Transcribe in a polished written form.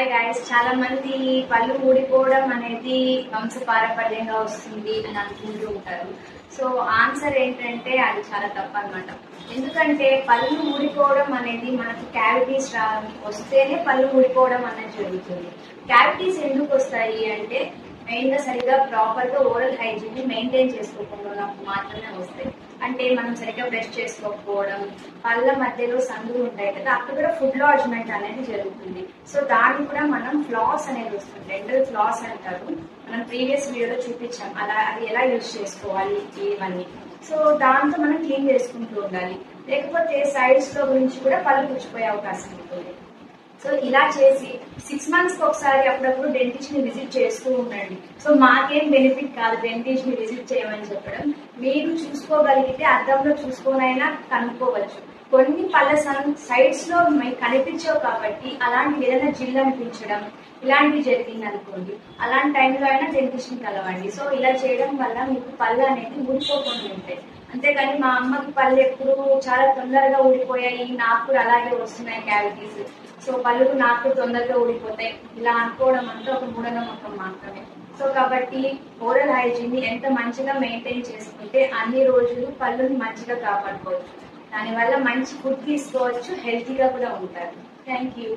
Hi guys, చాలా మంది పళ్ళు ఊడిపోవడం అనేది వంశపారపర్యంగా వస్తుంది అని అనుకుంటూ ఉంటారు. సో ఆన్సర్ ఏంటంటే అది చాలా తప్పు అనమాట. ఎందుకంటే పళ్ళు ఊడిపోవడం అనేది మనకి క్యావిటీస్ వస్తేనే పళ్ళు ఊడిపోవడం అనేది జరుగుతుంది. క్యావిటీస్ ఎందుకు వస్తాయి అంటే మెయిన్గా సరిగా ప్రాపర్గా ఓరల్ హైజీన్ ని మెయింటైన్ చేసుకోకుండా మాత్రమే వస్తాయి. అంటే మనం సరిగ్గా బ్రష్ చేసుకోకపోవడం, పళ్ళ మధ్యలో సందులు ఉంటాయి కదా, అక్కడ కూడా ఫుడ్ లాడ్జ్మెంట్ అనేది జరుగుతుంది. సో దాన్ని కూడా మనం ఫ్లాస్ అనేది వస్తుంది, డెంటల్ ఫ్లాస్ అంటారు. మనం ప్రీవియస్ వీడియోలో చూపించాం అది ఎలా యూజ్ చేసుకోవాలి ఇవన్నీ. సో దాంతో మనం క్లీన్ చేసుకుంటూ ఉండాలి. లేకపోతే సైడ్స్ లో గురించి కూడా పళ్ళు పుచ్చిపోయే అవకాశం ఉంటుంది. సో ఇలా చేసి 6 months ఒకసారి అప్పుడప్పుడు డెంటిస్ట్ ని విజిట్ చేస్తూ ఉండండి. సో మాకేం బెనిఫిట్ కాదు డెంటిస్ట్ ని విజిట్ చేయమని చెప్పడం. మీరు చూసుకోగలిగితే అద్దంలో చూసుకోనైనా కనుక్కోవచ్చు. కొన్ని పళ్ళ సైడ్స్ లో మీకు కనిపించవు కాబట్టి అలాంటి ఏదైనా జిల్ అనిపించడం ఇలాంటివి జరిగింది అనుకోండి, అలాంటి టైంలో అయినా డెంటిస్ట్ ని కలవండి. సో ఇలా చేయడం వల్ల మీకు పళ్ళు అనేది ఊడిపోకుండా ఉంటాయి. అంతేకాని మా అమ్మకి పళ్ళు ఎప్పుడు చాలా తొందరగా ఊడిపోయాయి, నాకు కూడా అలాగే వస్తున్నాయి క్యావిటీస్, సో పళ్ళు నాకు తొందరగా ఊడిపోతాయి, ఇలా అనుకోవడం అంటే ఒక మూఢనమ్మకం మాత్రమే. సో కాబట్టి ఓరల్ హైజీన్ ని ఎంత మంచిగా మెయింటైన్ చేసుకుంటే అన్ని రోజులు పళ్ళుని మంచిగా కాపాడుకోవచ్చు. దానివల్ల మంచి ఫుడ్ తీసుకోవచ్చు, హెల్తీగా కూడా ఉంటారు. Thank you.